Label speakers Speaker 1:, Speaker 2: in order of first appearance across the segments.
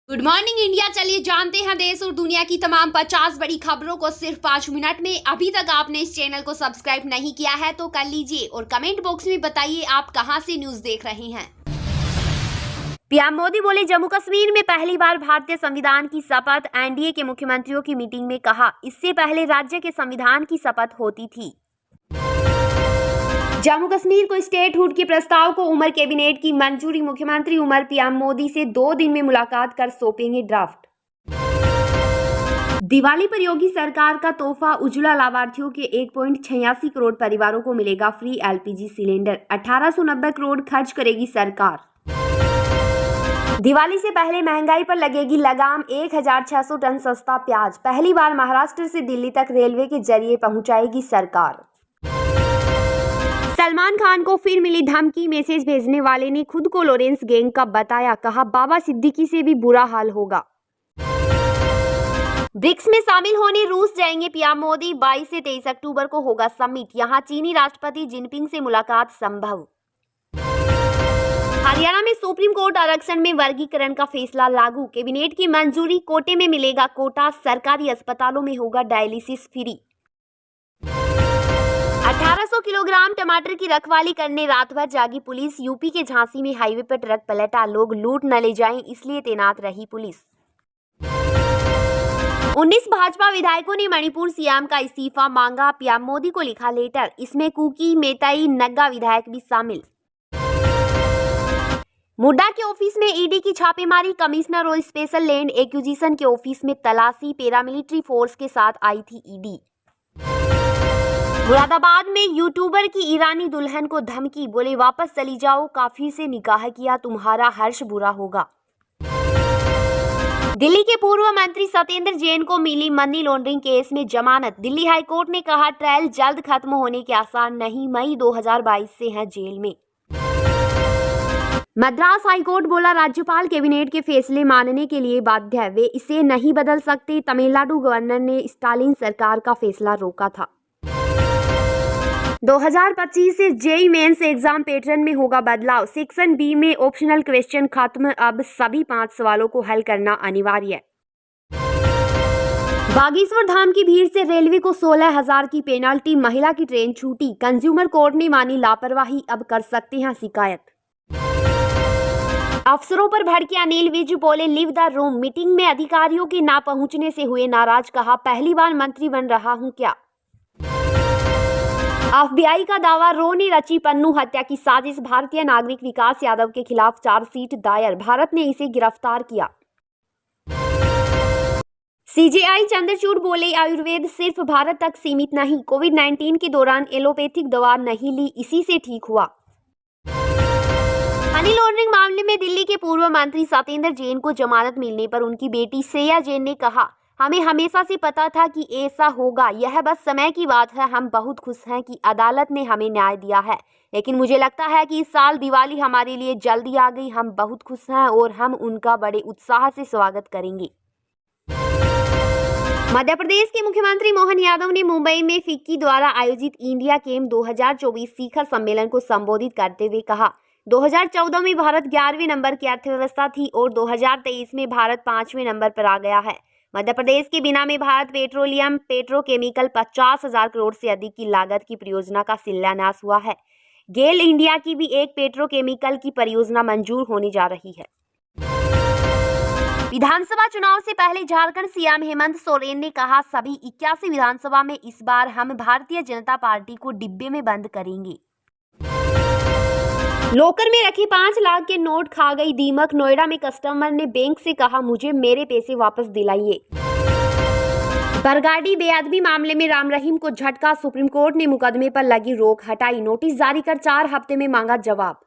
Speaker 1: Good morning India. चलिए जानते हैं देश और दुनिया की तमाम 50 बड़ी खबरों को सिर्फ 5 मिनट में। अभी तक आपने इस चैनल को सब्सक्राइब नहीं किया है तो कर लीजिए और कमेंट बॉक्स में बताइए आप कहां से न्यूज देख रहे हैं। पीएम मोदी बोले, जम्मू कश्मीर में पहली बार भारतीय संविधान की शपथ। एनडीए के मुख्यमंत्रियों की मीटिंग में कहा, इससे पहले राज्य के संविधान की शपथ होती थी। जम्मू कश्मीर को स्टेटहुड के प्रस्ताव को उमर कैबिनेट की मंजूरी। मुख्यमंत्री उमर पीएम मोदी से 2 दिन में मुलाकात कर सौंपेंगे ड्राफ्ट। दिवाली पर योगी सरकार का तोहफा, उज्ज्वला लाभार्थियों के 1.86 करोड़ परिवारों को मिलेगा फ्री एलपीजी सिलेंडर। 1890 करोड़ खर्च करेगी सरकार। दिवाली से पहले महंगाई पर लगेगी लगाम। 1600 टन सस्ता प्याज पहली बार महाराष्ट्र से दिल्ली तक रेलवे के जरिए पहुंचाएगी सरकार। सलमान खान को फिर मिली धमकी। मैसेज भेजने वाले ने खुद को लॉरेंस गैंग का बताया। कहा, बाबा सिद्दीकी से भी बुरा हाल होगा। ब्रिक्स में शामिल होने रूस जाएंगे पीएम मोदी। 22 से 23 अक्टूबर को होगा समिट। यहां चीनी राष्ट्रपति जिनपिंग से मुलाकात संभव। हरियाणा में सुप्रीम कोर्ट आरक्षण में वर्गीकरण का फैसला लागू। कैबिनेट की मंजूरी। कोटे में मिलेगा कोटा। सरकारी अस्पतालों में होगा डायलिसिस फ्री। 1800 किलोग्राम टमाटर की रखवाली करने रात भर जागी पुलिस। यूपी के झांसी में हाईवे पर ट्रक पलटा। लोग लूट न ले जाएं इसलिए तैनात रही पुलिस। 19 भाजपा विधायकों ने मणिपुर सीएम का इस्तीफा मांगा। पीएम मोदी को लिखा लेटर। इसमें कुकी, मेताई, नग्गा विधायक भी शामिल। मुड्डा के ऑफिस में ईडी की छापेमारी। कमिश्नर और स्पेशल लैंड एक्विजिशन के ऑफिस में तलाशी। पैरामिलिट्री फोर्स के साथ आई थी ईडी। मुरादाबाद में यूट्यूबर की ईरानी दुल्हन को धमकी। बोले, वापस चली जाओ, काफिर से निकाह किया, तुम्हारा हर्ष बुरा होगा। दिल्ली के पूर्व मंत्री सत्येंद्र जैन को मिली मनी लॉन्ड्रिंग केस में जमानत। दिल्ली हाईकोर्ट ने कहा, ट्रायल जल्द खत्म होने के आसार नहीं। मई 2022 से हैं जेल में। मद्रास हाईकोर्ट बोला, राज्यपाल कैबिनेट के फैसले मानने के लिए बाध्य है, वे इसे नहीं बदल सकते। तमिलनाडु गवर्नर ने स्टालिन सरकार का फैसला रोका था। 2025 से जेईई मेंस एग्जाम पैटर्न में होगा बदलाव। सेक्शन बी में ऑप्शनल क्वेश्चन खत्म। अब सभी 5 सवालों को हल करना अनिवार्य। बागेश्वर धाम की भीड़ से रेलवे को 16,000 की पेनाल्टी। महिला की ट्रेन छूटी। कंज्यूमर कोर्ट ने मानी लापरवाही। अब कर सकते हैं शिकायत। अफसरों पर भड़के अनिल विज। बोले, लीव द रूम। मीटिंग में अधिकारियों के ना पहुंचने से हुए नाराज। कहा, पहली बार मंत्री बन रहा हूं क्या। एफबीआई का दावा, रो ने रची पन्नू हत्या की साजिश। भारतीय नागरिक विकास यादव के खिलाफ चार्जशीट दायर। भारत ने इसे गिरफ्तार किया। सीजेआई चंद्रचूड़ बोले, आयुर्वेद सिर्फ भारत तक सीमित नहीं। कोविड-19 के दौरान एलोपैथिक दवा नहीं ली, इसी से ठीक हुआ। मनी लॉन्ड्रिंग मामले में दिल्ली के पूर्व मंत्री सत्येंद्र जैन को जमानत मिलने पर उनकी बेटी श्रेया जैन ने कहा, हमें हमेशा से पता था कि ऐसा होगा, यह बस समय की बात है। हम बहुत खुश हैं कि अदालत ने हमें न्याय दिया है, लेकिन मुझे लगता है कि इस साल दिवाली हमारे लिए जल्दी आ गई। हम बहुत खुश हैं और हम उनका बड़े उत्साह से स्वागत करेंगे। मध्य प्रदेश के मुख्यमंत्री मोहन यादव ने मुंबई में फिक्की द्वारा आयोजित इंडिया केम 2024 शिखर सम्मेलन को संबोधित करते हुए कहा, 2014 में भारत 11वें नंबर की अर्थव्यवस्था थी और 2023 में भारत 5वें नंबर पर आ गया है। मध्य प्रदेश के बिना में भारत पेट्रोलियम पेट्रोकेमिकल 50,000 करोड़ से अधिक की लागत की परियोजना का शिलान्यास हुआ है। गेल इंडिया की भी एक पेट्रोकेमिकल की परियोजना मंजूर होने जा रही है। विधानसभा चुनाव से पहले झारखंड सीएम हेमंत सोरेन ने कहा, सभी 81 विधानसभा में इस बार हम भारतीय जनता पार्टी को डिब्बे में बंद करेंगे। लॉकर में रखे 5 लाख के नोट खा गई दीमक। नोएडा में कस्टमर ने बैंक से कहा, मुझे मेरे पैसे वापस दिलाइए। बरगाड़ी बेअदबी मामले में राम रहीम को झटका। सुप्रीम कोर्ट ने मुकदमे पर लगी रोक हटाई। नोटिस जारी कर 4 हफ्ते में मांगा जवाब।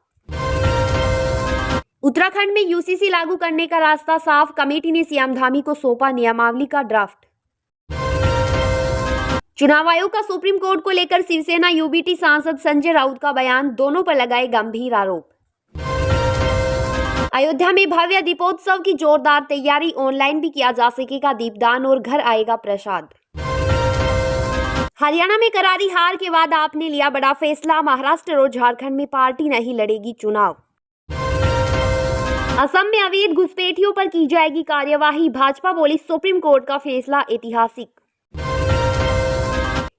Speaker 1: उत्तराखंड में यूसीसी लागू करने का रास्ता साफ। कमेटी ने सीएम धामी को सौंपा नियमावली का ड्राफ्ट। चुनाव आयोग का सुप्रीम कोर्ट को लेकर शिवसेना यूबीटी सांसद संजय राउत का बयान। दोनों पर लगाए गंभीर आरोप। अयोध्या में भव्य दीपोत्सव की जोरदार तैयारी। ऑनलाइन भी किया जा सकेगा दीपदान और घर आएगा प्रसाद। हरियाणा में करारी हार के बाद आपने लिया बड़ा फैसला। महाराष्ट्र और झारखंड में पार्टी नहीं लड़ेगी चुनाव। असम में अवैध घुसपैठियों पर की जाएगी कार्यवाही, भाजपा बोली सुप्रीम कोर्ट का फैसला ऐतिहासिक।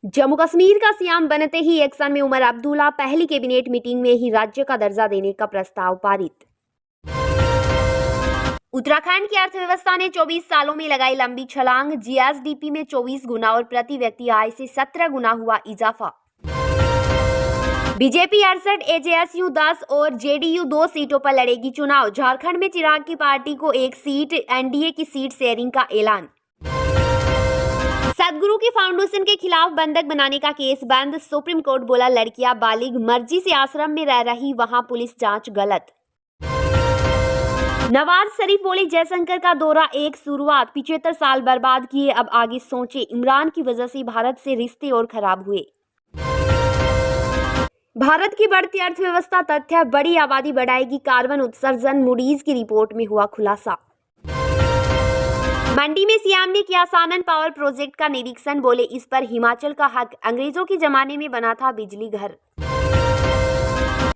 Speaker 1: जम्मू कश्मीर का सीएम बनते ही एक्शन में उमर अब्दुल्ला, पहली कैबिनेट मीटिंग में ही राज्य का दर्जा देने का प्रस्ताव पारित। उत्तराखंड की अर्थव्यवस्था ने 24 सालों में लगाई लंबी छलांग, जीएसडीपी में 24 गुना और प्रति व्यक्ति आय से 17 गुना हुआ इजाफा। बीजेपी 68, एजेएसयू 10 और जेडीयू 2 सीटों पर लड़ेगी चुनाव। झारखंड में चिराग की पार्टी को 1 सीट, एनडीए की सीट शेयरिंग का ऐलान। सदगुरु की फाउंडेशन के खिलाफ बंधक बनाने का केस बंद, सुप्रीम कोर्ट बोला लड़कियां बालिग मर्जी से आश्रम में रह रही, वहां पुलिस जांच गलत। नवाज शरीफ बोले जयशंकर का दौरा एक शुरुआत, 75 साल बर्बाद किए, अब आगे सोचे। इमरान की वजह से भारत से रिश्ते और खराब हुए। भारत की बढ़ती अर्थव्यवस्था तथ्य, बड़ी आबादी बढ़ाएगी कार्बन उत्सर्जन, मूडीज की रिपोर्ट में हुआ खुलासा। मंडी में सीएम ने किया सानन पावर प्रोजेक्ट का निरीक्षण, बोले इस पर हिमाचल का हक, अंग्रेजों के जमाने में बना था बिजली घर।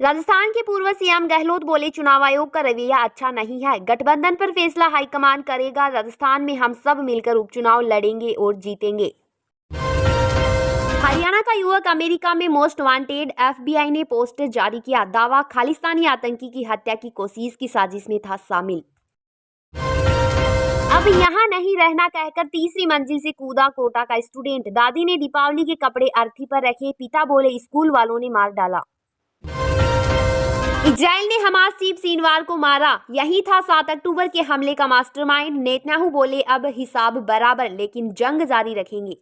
Speaker 1: राजस्थान के पूर्व सीएम गहलोत बोले चुनाव आयोग का रवैया अच्छा नहीं है, गठबंधन पर फैसला हाईकमान करेगा, राजस्थान में हम सब मिलकर उपचुनाव लड़ेंगे और जीतेंगे। हरियाणा का युवक अमेरिका में मोस्ट वांटेड, एफबीआई ने पोस्टर जारी किया, दावा खालिस्तानी आतंकी की हत्या की कोशिश की साजिश में था शामिल। अब यहाँ नहीं रहना कहकर तीसरी मंजिल से कूदा कोटा का स्टूडेंट, दादी ने दीपावली के कपड़े अर्थी पर रखे, पिता बोले स्कूल वालों ने मार डाला। इजराइल ने हमास चीफ सिनवार को मारा, यही था 7 अक्टूबर के हमले का मास्टरमाइंड, नेतन्याहू बोले अब हिसाब बराबर लेकिन जंग जारी रखेंगे।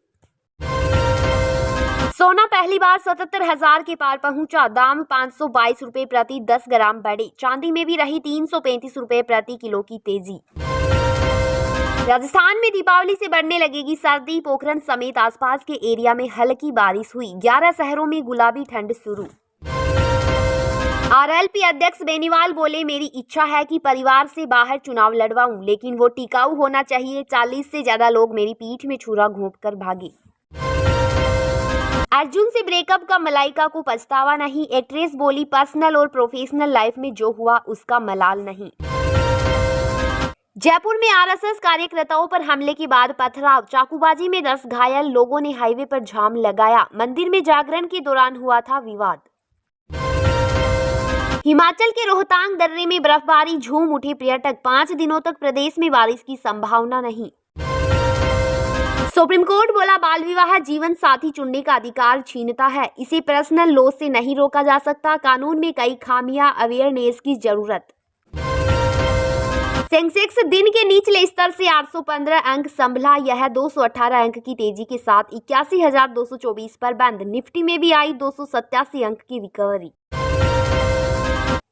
Speaker 1: सोना पहली बार 77,000 के पार पहुंचा, दाम 522 रुपए प्रति 10 ग्राम बढ़े, चांदी में भी रही 335 रुपए प्रति किलो की तेजी। राजस्थान में दीपावली से बढ़ने लगेगी सर्दी, पोखरण समेत आसपास के एरिया में हल्की बारिश हुई, 11 शहरों में गुलाबी ठंड शुरू। आरएलपी अध्यक्ष बेनीवाल बोले मेरी इच्छा है कि परिवार से बाहर चुनाव लड़वाऊं, लेकिन वो टिकाऊ होना चाहिए, 40 से ज्यादा लोग मेरी पीठ में छुरा घोंपकर भागे। अर्जुन से ब्रेकअप का मलाइका को पछतावा नहीं, एक्ट्रेस बोली पर्सनल और प्रोफेशनल लाइफ में जो हुआ उसका मलाल नहीं। जयपुर में आरएसएस कार्यकर्ताओं पर हमले के बाद पथराव, चाकूबाजी में 10 घायल, लोगों ने हाईवे पर जाम लगाया, मंदिर में जागरण के दौरान हुआ था विवाद। हिमाचल के रोहतांग दर्रे में बर्फबारी, झूम उठे पर्यटक, 5 दिनों तक प्रदेश में बारिश की संभावना नहीं। सुप्रीम कोर्ट बोला बाल विवाह जीवन साथी चुनने का अधिकार छीनता है, इसे पर्सनल लॉ से नहीं रोका जा सकता, कानून में कई खामियां, अवेयरनेस की जरूरत। सेंसेक्स दिन के निचले स्तर से 815 अंक संभला, यह 218 अंक की तेजी के साथ 81,224 पर बंद, निफ्टी में भी आई 287 अंक की रिकवरी।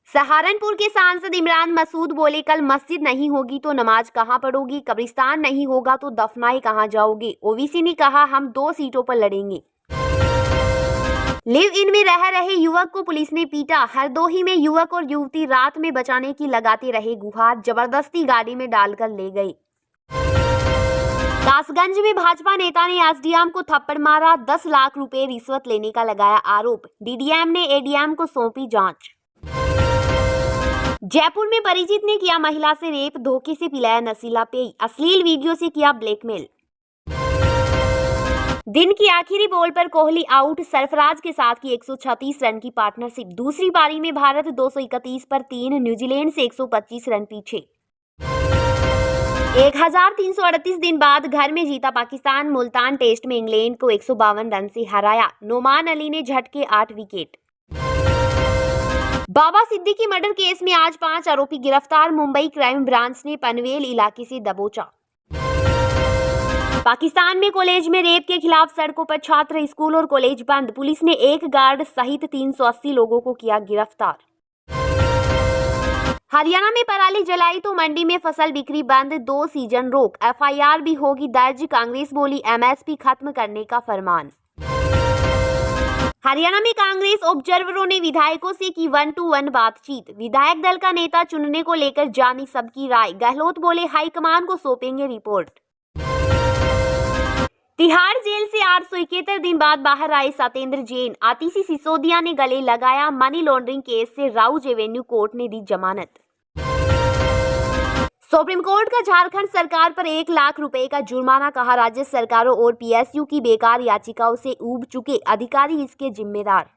Speaker 1: सहारनपुर के सांसद इमरान मसूद बोले कल मस्जिद नहीं होगी तो नमाज कहां पढ़ोगी, कब्रिस्तान नहीं होगा तो दफनाए कहां जाओगे। ओवीसी ने कहा हम 2 सीटों पर लड़ेंगे। लिव इन में रह रहे युवक को पुलिस ने पीटा, हरदोही में युवक और युवती रात में बचाने की लगाते रहे गुहार, जबरदस्ती गाड़ी में डालकर ले गए। कासगंज में भाजपा नेता ने एसडीएम को थप्पड़ मारा, 10 लाख रुपए रिश्वत लेने का लगाया आरोप, डीडीएम ने एडीएम को सौंपी जांच। जयपुर में परिचित ने किया महिला से रेप, धोखे से पिलाया नशीला पेय, अश्लील वीडियो से किया ब्लैकमेल। दिन की आखिरी बॉल पर कोहली आउट, सरफराज के साथ की 136 रन की पार्टनरशिप, दूसरी पारी में भारत 231 पर 3, न्यूजीलैंड से 125 रन पीछे। 1338 दिन बाद घर में जीता पाकिस्तान, मुल्तान टेस्ट में इंग्लैंड को 152 रन से हराया, नोमान अली ने झटके 8 विकेट। बाबा सिद्दीकी मर्डर केस में आज 5 आरोपी गिरफ्तार, मुंबई क्राइम ब्रांच ने पनवेल इलाके से दबोचा। पाकिस्तान में कॉलेज में रेप के खिलाफ सड़कों पर छात्र, स्कूल और कॉलेज बंद, पुलिस ने 1 गार्ड सहित 380 लोगों को किया गिरफ्तार। हरियाणा में पराली जलाई तो मंडी में फसल बिक्री बंद, 2 सीजन रोक, एफआईआर भी होगी दर्ज, कांग्रेस बोली एमएसपी खत्म करने का फरमान। हरियाणा में कांग्रेस ऑब्जर्वरों ने विधायकों से की 1-to-1 बातचीत, विधायक दल का नेता चुनने को लेकर जानी सबकी राय, गहलोत बोले हाईकमान को सौंपेंगे रिपोर्ट। तिहाड़ जेल से 871 दिन बाद बाहर आए सत्येंद्र जैन, आतिशी सिसोदिया ने गले लगाया, मनी लॉन्ड्रिंग केस से राउज एवेन्यू कोर्ट ने दी जमानत। सुप्रीम कोर्ट का झारखंड सरकार पर 1 लाख रुपए का जुर्माना, कहा राज्य सरकारों और पीएसयू की बेकार याचिकाओं से ऊब चुके अधिकारी इसके जिम्मेदार।